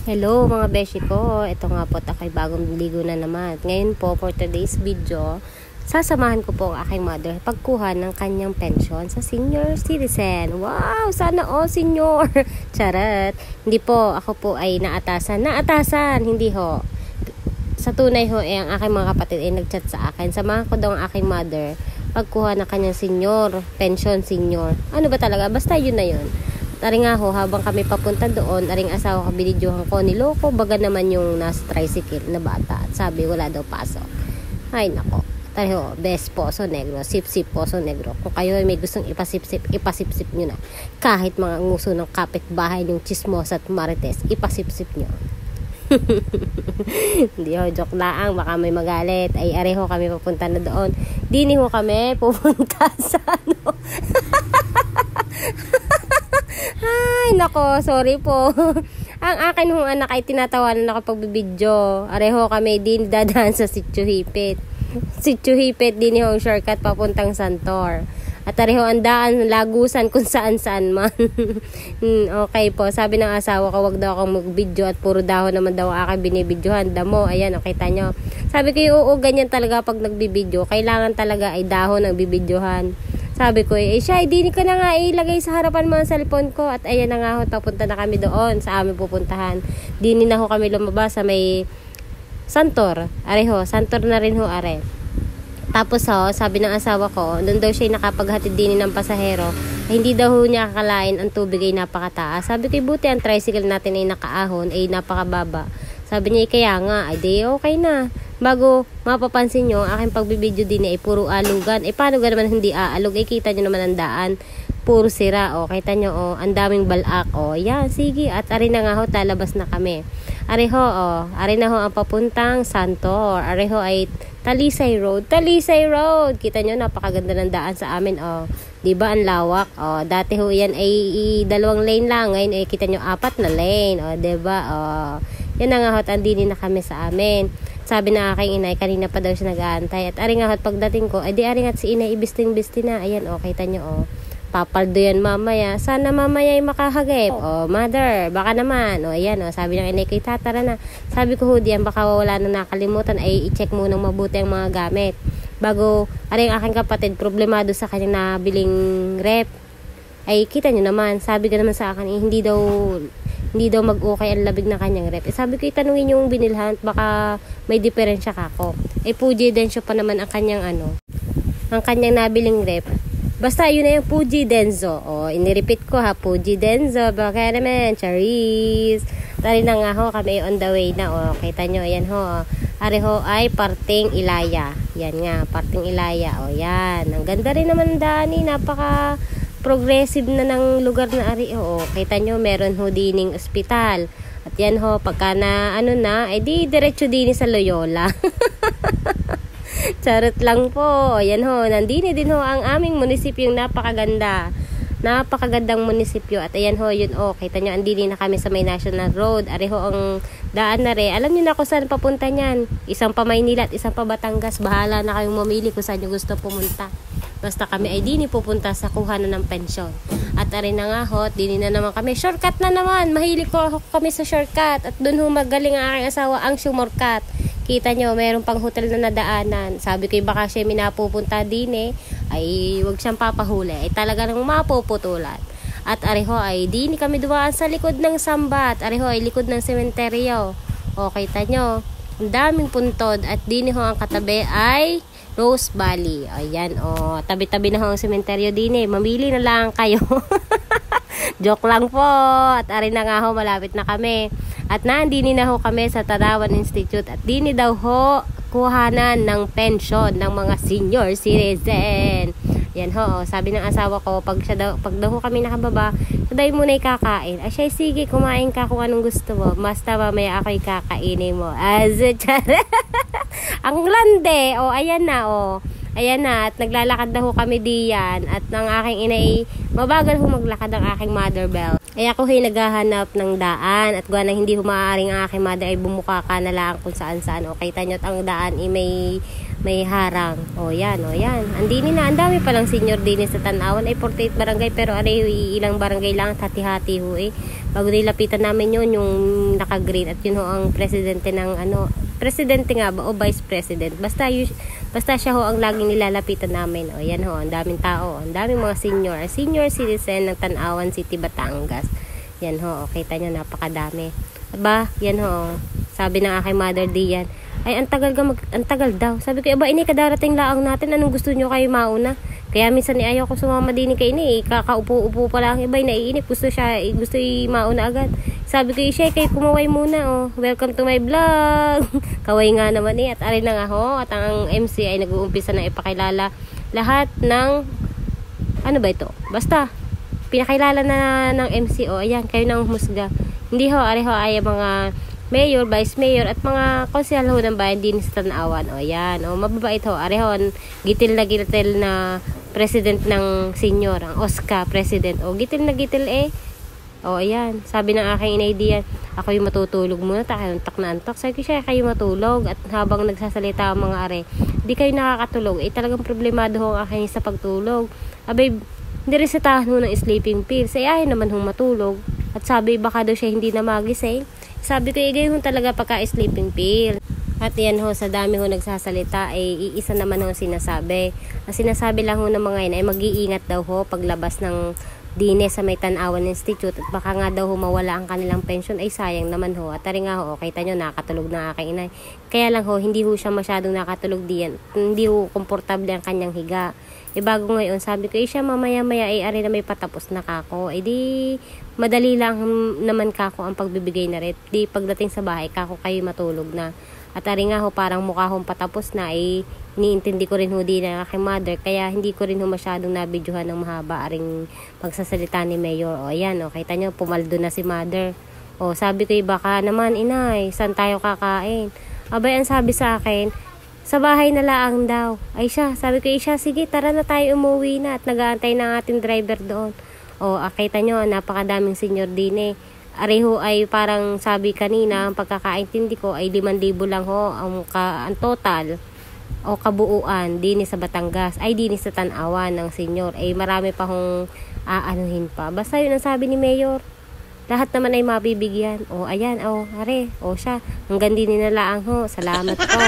Hello mga beshi ko, ito nga po ako'y bagong ligo na naman. Ngayon po for today's video, sasamahan ko po ang aking mother pagkuha ng kanyang pensyon sa senior citizen. Wow, sana senior. Charot. Hindi po, ako po ay naatasan, hindi ho. Sa tunay ho, ang aking mga kapatid ay nagchat sa akin. Samahan ko daw ang aking mother pagkuha ng kanyang senior, pension senior. Ano ba talaga? Basta yun na yun. Tari nga ho, habang kami papunta doon, aring asawa ko, binidyohan ko, niloko, baga naman yung nasa tricycle na bata. At sabi, wala daw pasok. Ay, nako. Tari ho, best Poso Negro, sip-sip Poso Negro. Kung kayo ay may gustong ipasip-sip nyo na. Kahit mga nguso ng kapitbahay yung chismosa at marites, ipasip-sip nyo. Hindi ho, joke lang, baka may magalit. Ay, areho kami papunta na doon. Dini ho kami pupunta sa ano. Ay, nako, sorry po. Ang akin hong anak ay tinatawanan ako pagbibidyo. Areho kami din dadaan sa Sitio Hipit. Sitio Hipit din yung shortcut papuntang Santor. At areho ang daan, lagusan kung saan-saan man. Okay po, sabi ng asawa ko, wag daw akong magbidyo at puro dahon naman daw aking binibidyohan. Damo, ayan, kita nyo. Sabi ko, oo, ganyan talaga pag nagbibidyo. Kailangan talaga ay dahon ang bibidyohan. Sabi ko, siya, di ka na nga ilagay sa harapan mo ang cellphone ko. At ayan na nga ho, papunta na kami doon sa aming pupuntahan. Di na ho kami lumabas sa may Santor. Areho, Santor na rin ho, are. Tapos ho, sabi ng asawa ko, doon daw siya nakapaghatid din ng pasahero. Hindi daw ho niya akalain ang tubig ay napakataas. Sabi ko, buti ang tricycle natin ay nakaahon, ay napakababa. Sabi niya, kaya nga, ay di okay na. Bago mapapansin nyo, aking pagbibideo din ay puro alugan. Paano ga naman hindi aalog? Kita nyo naman ang daan. Puro sira. Kita nyo, ang daming balak. Yan, sige. At ari na nga ho, talabas na kami. Areho, ari na ho ang papuntang Santor. Areho ay Talisay Road. Talisay Road! Kita nyo, napakaganda ng daan sa amin. Diba, ang lawak. Dati ho, yan ay 2 lane lang. Ngayon, kita nyo, 4 na lane. Diba, yan na nga ho, andinin na kami sa amin. Sabi na aking inay, kanina pa daw siya nag-aantay. At aring at pagdating ko, di aring at si inay ibisting-bisti na. Ayan, kita nyo, papaldo yan mamaya. Sana mamaya ay makahagip. Mother, baka naman. Ayan, sabi ng inay, kay tatara na. Sabi ko, diyan, baka wala na nakalimutan, ay i-check munang mabuti ang mga gamit. Bago, aring aking kapatid, problemado sa kanyang nabiling rep. Ay, kita nyo naman, sabi ka naman sa akin, hindi daw mag-okay ang labig na kanyang rep. Sabi ko, itanungin yung binilhan, baka may diferensya kako. Fuji Denso pa naman ang kanyang ang kanyang nabiling rep. Basta yun na yung Fuji Denso. Inirepeat ko ha, Fuji Denso, baka naman, charis. Tari na nga ho, kami on the way na. Kita nyo, ayan ho. Areho ay parting Ilaya. Yan nga, parting Ilaya. Yan. Ang ganda rin naman dani, napaka progressive na ng lugar na ari. Kita nyo, meron ho dining ospital. At yan ho, pagka na di diretso din sa Loyola. Charot lang po. Yan ho, nandini din ho ang aming munisipyo, napakaganda. Napakagandang munisipyo. At ayan ho, yun kita nyo, andini na kami sa may National Road. Ari ho ang daan na rin. Alam nyo na kung saan papunta nyan. Isang pa Maynila at isang pa Batangas. Bahala na kayong mamili kung saan nyo gusto pumunta. Basta kami ay dini pupunta sa kuhanan ng pensyon. At arin na nga ho, dini na naman kami. Shortcut na naman. Mahilig ko kami sa shortcut. At dun ho magaling ang aking asawa ang sumortcut. Kita nyo, mayroon pang hotel na nadaanan. Sabi ko, baka siya minapupunta dini, ay wag siyang papahuli. Ay talaga nang mapuputulan. At areho ay dini kami dumaan sa likod ng sambat. Areho ay likod ng sementeryo. Kita nyo, ang daming puntod. At dini ho ang katabi ay Rose Valley. Ayan, tabi-tabi na ho ang sementeryo din Mamili na lang kayo. Joke lang po. At arin na nga ho, malapit na kami. At naandini na ho kami sa Tanawan Institute. At dini daw ho, kuhanan ng pension ng mga senior citizen. Yan ho, sabi ng asawa ko, pag daw ho kami nakababa, siya muna kakain. Siya, sige, kumain ka kung anong gusto mo. Basta mamaya ako'y kakainin mo. Ang lande, ayan na, Ayan na, at naglalakad na ho kami diyan. At ng aking inay, mabagal ho maglakad ang aking mother bell. Ay ako ho'y naghahanap ng daan. At gawa nang hindi ho maaaring ang aking mother ay bumukaka na lang kung saan-saan. Kita nyo at ang daan ay may harang. Yan. Andini na, ang dami palang senior din sa Tanawan. Ay 48 barangay, pero ilang barangay lang, hati-hati ho Bago nilapitan namin yun, yung naka-green. At yun ho ang presidente ng ano, presidente nga ba o vice president. Basta siya ho ang laging nilalapitan namin. O yan ho, ang daming tao. Ang daming mga senior citizen ng Tanawan City, Batangas. Yan ho, kita nyo, napakadami. Aba, yan ho. Sabi ng aking mother Dian, ay ang tagal daw. Sabi ko, aba, ini kadarating laang natin. Anong gusto nyo kayo mauna? Kaya minsan ayaw ko sumama din kay ini. Kakaupo-upo pa lang iba, naiinip. Gusto mauna agad. Sabi ko, siya kayo kumaway muna. Oh. Welcome to my vlog. Kaway nga naman At arin na nga ho. At ang MC ay nag-uumpisa na ipakilala lahat ng ano ba ito? Basta pinakilala na ng MC. Ayan, kayo nang humusga. Hindi ho, ari ho ay mga mayor, vice mayor at mga konsehal ho ng bayan din sa Tanawan. Ayan, mababait ho. Ari ho, gitil na president ng senior, ang Oscar president. Gitil na gitil ayan. Sabi ng aking inaidiyan, ako yung matutulog muna, tak na antok. Sabi ko siya, kayo matulog. At habang nagsasalita ang mga are, di kayo nakakatulog. Talagang problemado ho ang aking sa pagtulog. Abay, niresetahan ho ng sleeping pills. Ayaw naman hong matulog. At sabi, baka daw siya hindi na magising. Sabi ko, igay ho talaga pagka-sleeping pill. At yan ho, sa dami ho nagsasalita, ay iisa naman ho sinasabi. Ang sinasabi lang ho ng mga yun ay mag-iingat daw ho paglabas ng dine sa may Tanawan Institute. At baka nga daw ho mawala ang kanilang pension, ay sayang naman ho. At tari nga ho, kita nyo, nakatulog na aking inay. Kaya lang ho, hindi ho siya masyadong nakatulog diyan. Hindi ho komportable ang kanyang higa. Bago ngayon, sabi ko, siya mamaya-maya ay ari na may patapos na kako. Di madali lang naman kako ang pagbibigay na rin. Di pagdating sa bahay, kako kayo matulog na. At ari nga ho, parang mukha hong patapos na, iniintindi ko rin ho din ng aking mother, kaya hindi ko rin ho masyadong nabidyohan ng mahaba aring pagsasalita ni Mayor. Ayan, kita nyo, pumaldo na si mother. Sabi ko, baka naman, inay, saan tayo kakain? Abay, ang sabi sa akin, sa bahay na laang daw. Ay siya, sabi ko, siya, sige, tara na tayo, umuwi na. At nag-aantay ng ating driver doon. Kita nyo, napakadaming senior din Areho ay parang sabi kanina, ang pagkakaintindi ko ay 5,000 lang ho ang total o kabuuan din sa Batangas ay din sa Tanawan ng senior. Marami pa hong aanuhin pa. Basta yun ang sabi ni Mayor. Lahat naman ay mabibigyan. Ayan, are, siya. Hanggang din nila ho. Salamat po.